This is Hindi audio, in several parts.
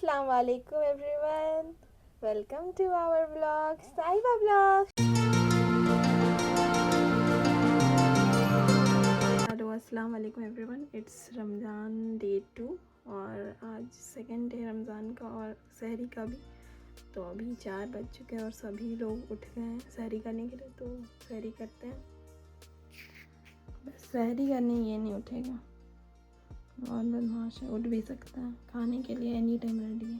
अस्सलाम वालेकुम everyone, welcome to our vlog Sahiba vlog. Hello अस्सलाम वालेकुम एवरीवन, इट्स रमज़ान डे 2 और आज सेकंड डे रमज़ान का और सहरी का भी। तो अभी 4 बज चुके हैं और सभी लोग उठ गए हैं सहरी करने के लिए। तो सहरी करते हैं, बस सहरी करने ये नहीं उठेगा और बदमाश है, उठ भी सकता है, खाने के लिए एनी टाइम रेडी है।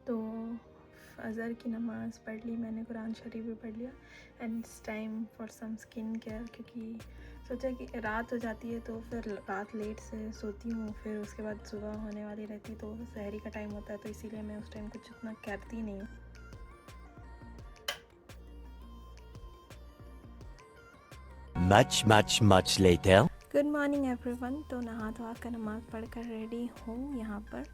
तो फ़जर की नमाज़ पढ़ ली मैंने, कुरान शरीफ भी पढ़ लिया and it's time for some skin care, क्योंकि सोचा कि रात हो जाती है तो फिर रात लेट से सोती हूँ, फिर उसके बाद सुबह होने वाली रहती, तो सहरी का टाइम होता है, तो इसीलिए मैं उस टाइम कुछ उतना करती नहीं हूँ। Much later. Good morning everyone. तो नहा धोआ कर नमाज़ पढ़ कर रेडी हूँ यहाँ पर,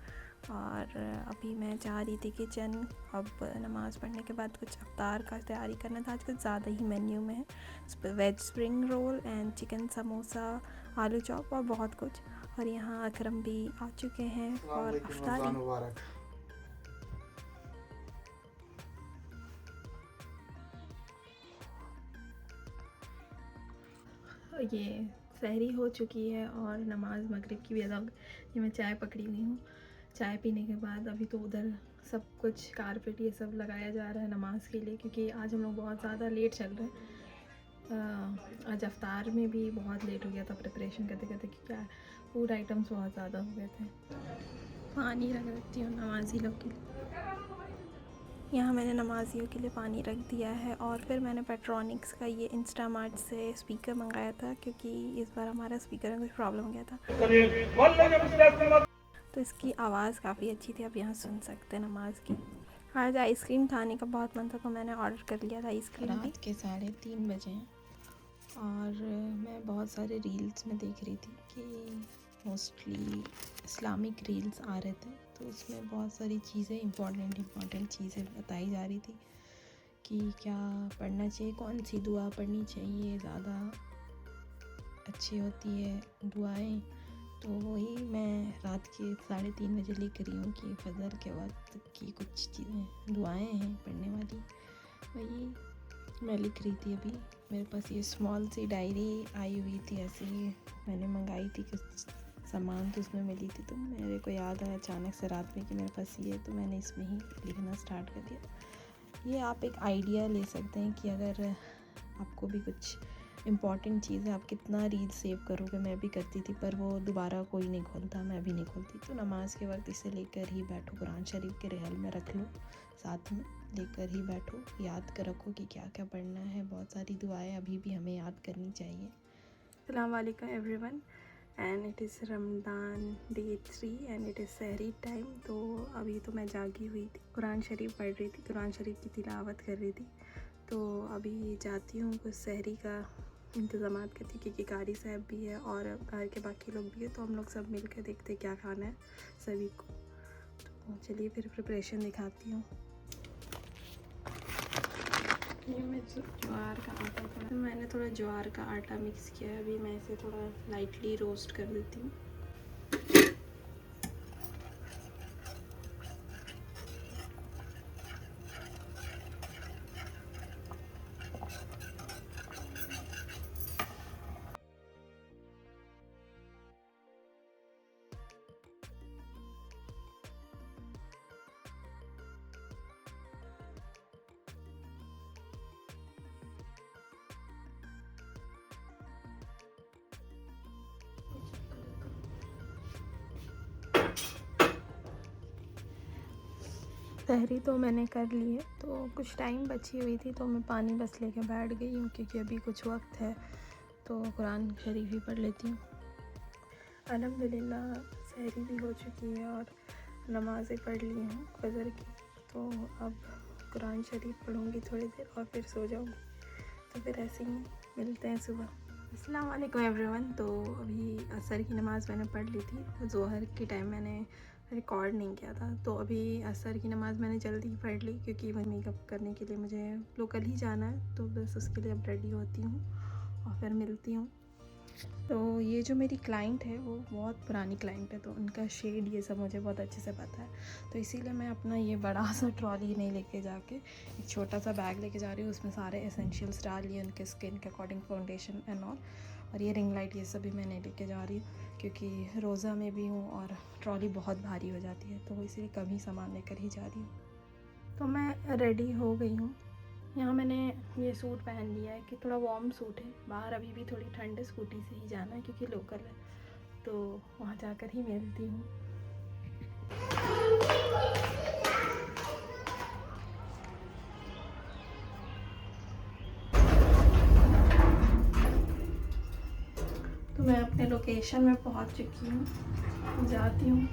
और अभी मैं जा रही थी किचन। अब नमाज़ पढ़ने के बाद कुछ अफ्तार का तैयारी करना था। आज कुछ ज़्यादा ही मेन्यू में है, veg spring roll and chicken samosa, आलू चॉप और बहुत कुछ। और यहाँ अकरम भी आ चुके हैं और अफ्तारी। ये सहरी हो चुकी है और नमाज़ मगरिब की भी अदा हो गई। ये मैं चाय पकड़ी हुई हूँ। चाय पीने के बाद अभी तो उधर सब कुछ कारपेट ये सब लगाया जा रहा है नमाज़ के लिए, क्योंकि आज हम लोग बहुत ज़्यादा लेट चल रहे हैं। आज अफ्तार में भी बहुत लेट हो गया था प्रिपरेशन करते करते, क्योंकि फूड आइटम्स बहुत ज़्यादा हो गए थे। पानी रख देती हूँ नमाज़ी लोग के लिए। यहाँ मैंने नमाजियों के लिए पानी रख दिया है। और फिर मैंने पेट्रॉनिक्स का ये इंस्टामार्ट से स्पीकर मंगाया था, क्योंकि इस बार हमारा स्पीकर में कुछ प्रॉब्लम हो गया था, तो इसकी आवाज़ काफ़ी अच्छी थी। अब यहाँ सुन सकते हैं नमाज की। आज आइसक्रीम खाने का बहुत मन था, तो मैंने ऑर्डर कर लिया था आइसक्रीम। रात के 3:30 बजे हैं और मैं बहुत सारे रील्स में देख रही थी कि मोस्टली इस्लामिक रील्स आ रहे थे, तो उसमें बहुत सारी चीज़ें इम्पॉर्टेंट चीज़ें बताई जा रही थी कि क्या पढ़ना चाहिए, कौन सी दुआ पढ़नी चाहिए, ज़्यादा अच्छी होती है दुआएं। तो वही मैं रात के 3:30 बजे लिख रही हूँ कि फजर के वक्त की कुछ चीज़ें दुआएं हैं पढ़ने वाली, वही मैं लिख रही थी। अभी मेरे पास ये स्मॉल सी डायरी आई हुई थी, ऐसे ही मैंने मंगाई थी, कुछ सामान तो उसमें मिली थी, तो मेरे को याद आया अचानक से रात में कि मेरे पास ये है, तो मैंने इसमें ही लिखना स्टार्ट कर दिया। ये आप एक आइडिया ले सकते हैं कि अगर आपको भी कुछ इम्पॉर्टेंट चीज़ है, आप कितना रील सेव करोगे। मैं भी करती थी, पर वो दोबारा कोई नहीं खोलता, मैं भी नहीं खोलती। तो नमाज़ के वक्त इसे लेकर ही बैठो, कुरान शरीफ के रहल में रख लो, साथ में लेकर ही बैठो, याद कर रखो कि क्या क्या पढ़ना है। बहुत सारी दुआएं अभी भी हमें याद करनी चाहिए। अस्सलाम वालेकुम everyone and it is Ramzan day 3 and it is सहरी टाइम। तो अभी तो मैं जागी हुई थी, कुरान शरीफ पढ़ रही थी, कुरान शरीफ की तिलावत कर रही थी। तो अभी जाती हूँ, कुछ सहरी का इंतज़ाम करती, क्योंकि कारी साहब भी है और घर के बाकी लोग भी है, तो हम लोग सब मिलकर देखते क्या खाना है सभी को। तो चलिए फिर प्रिपरेशन दिखाती हूँ। ये मैं ज्वार का आटा मैंने थोड़ा ज्वार का आटा मिक्स किया है। अभी मैं इसे थोड़ा लाइटली रोस्ट कर देती हूँ। सहरी तो मैंने कर ली है, तो कुछ टाइम बची हुई थी, तो मैं पानी बस लेके बैठ गई हूँ, क्योंकि अभी कुछ वक्त है, तो कुरान शरीफ ही पढ़ लेती हूँ। अल्हम्दुलिल्लाह सहरी भी हो चुकी है और नमाज़ें पढ़ ली हूँ फजर की। तो अब कुरान शरीफ पढ़ूँगी थोड़ी देर और फिर सो जाऊँगी। तो फिर ऐसे ही मिलते हैं सुबह। अस्सलाम वालेकुम एवरीवन। तो अभी असर की नमाज़ मैंने पढ़ ली थी। ज़ोहर के टाइम मैंने रिकॉर्ड नहीं किया था, तो अभी असर की नमाज़ मैंने जल्दी ही पढ़ ली क्योंकि मैं मेकअप करने के लिए मुझे लोकल ही जाना है, तो बस उसके लिए अब रेडी होती हूँ और फिर मिलती हूँ। तो ये जो मेरी क्लाइंट है वो बहुत पुरानी क्लाइंट है, तो उनका शेड ये सब मुझे बहुत अच्छे से पता है, तो इसीलिए मैं अपना ये बड़ा सा ट्रॉली नहीं लेके जाके एक छोटा सा बैग लेके जा रही हूँ। उसमें सारे एसेंशियल्स डाल लिए, उनके स्किन के अकॉर्डिंग फाउंडेशन एंड ऑल, और ये रिंग लाइट, ये सब भी मैं नहीं लेके जा रही हूँ क्योंकि रोज़ा में भी हूँ और ट्रॉली बहुत भारी हो जाती है, तो इसीलिए कम ही सामान लेकर ही जा रही हूँ। तो मैं रेडी हो गई हूँ। यहाँ मैंने ये सूट पहन लिया है कि थोड़ा वार्म सूट है, बाहर अभी भी थोड़ी ठंड है, स्कूटी से ही जाना है क्योंकि लोकल है, तो वहाँ जाकर ही मिलती हूँ। तो मैं अपने लोकेशन में पहुँच चुकी हूँ, जाती हूँ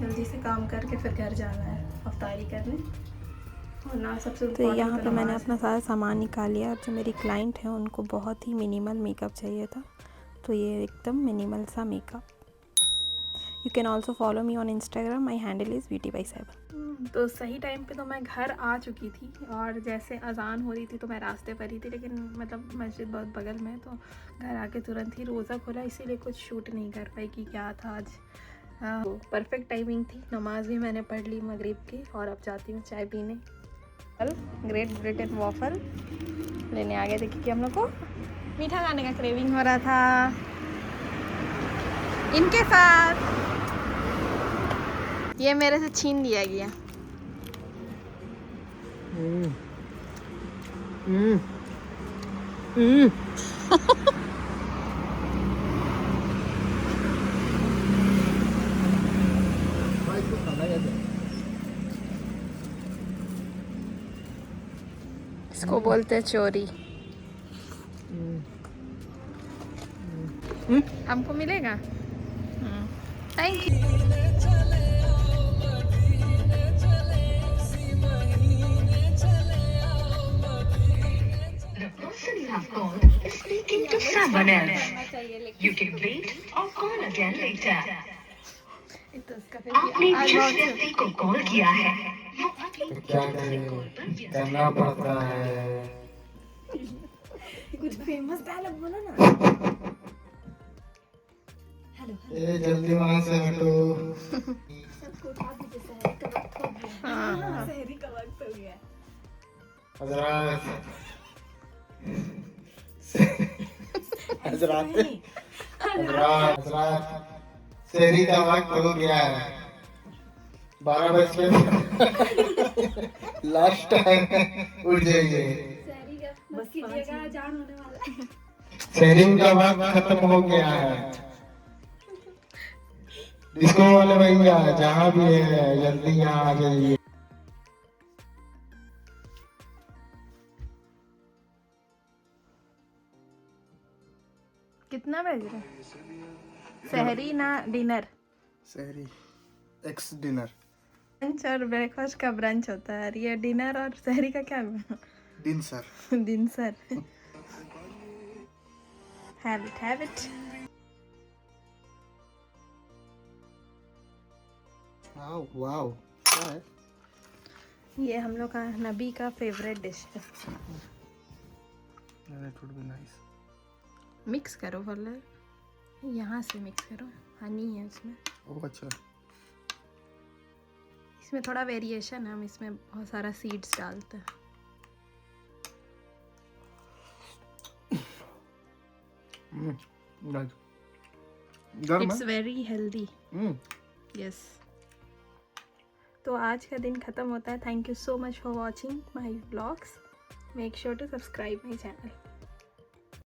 जल्दी से काम करके, फिर घर जाना है अफ्तारी करने। और ना सबसे तो यहाँ पे मैंने अपना सारा सामान निकाल लिया। अब जो मेरी क्लाइंट है उनको बहुत ही मिनिमल मेकअप चाहिए था, तो ये एकदम मिनिमल सा makeup. You can also follow me on Instagram, my handle is beauty by7। तो सही टाइम पे तो मैं घर आ चुकी थी और जैसे अजान हो रही थी तो मैं रास्ते पर ही थी, लेकिन मतलब मस्जिद बहुत बगल में, तो घर आके तुरंत ही रोज़ा खोला, इसीलिए कुछ शूट नहीं कर पाई कि क्या था आज। परफेक्ट टाइमिंग थी। नमाज भी मैंने पढ़ ली मगरिब की और अब जाती हूँ चाय पीने। ग्रेट ब्रिटेन वॉफल लेने आ गए थे क्योंकि हम लोग को मीठा खाने का क्रेविंग हो रहा था। इनके साथ ये मेरे से छीन लिया गया। इसको बोलते हैं चोरी। हमको मिलेगा। Thank you. The person you have called is speaking to someone else. You can wait or call again later. आपने जिस व्यक्ति को कॉल किया है वो तो क्या करें, करना पड़ता है। कुछ फेमस डायलॉग बोलो ना। हेलो ए जल्दी वहां से हटो। सबको उठा दीजिए, सहरी का वक्त हो गया। हाँ, सहरी का वक्त हो गया। हजरात हजरात हजरात हजरात शहरी का वक्त हो गया है। 12 बज के लास्ट टाइम उठ जाइए। सहरी का बस कीजिएगा, जान होने वाला है। शहरी का वक्त खत्म हो गया है। डिस्को वाले भैया जहाँ भी है जल्दी यहाँ आ जाइए। कितना बज रहा है? सहरी ना डिनर? शहरी एक्स डिनर। लंच और ब्रेकफास्ट का ब्रंच होता है, और ये डिनर और सहरी का क्या? दिन सर। दिन सर। Have it. वाओ क्या है? ये हम लोग का नबी का फेवरेट डिश है। That would be nice. Mix करो फल, यहाँ से मिक्स करो, हनी है इसमें। ओह अच्छा। इसमें थोड़ा वेरिएशन है, हम इसमें बहुत सारा सीड्स डालते हैं। It's very healthy. यस। तो आज का दिन ख़त्म होता है। Thank you so much for watching my vlogs. Make sure to subscribe my channel.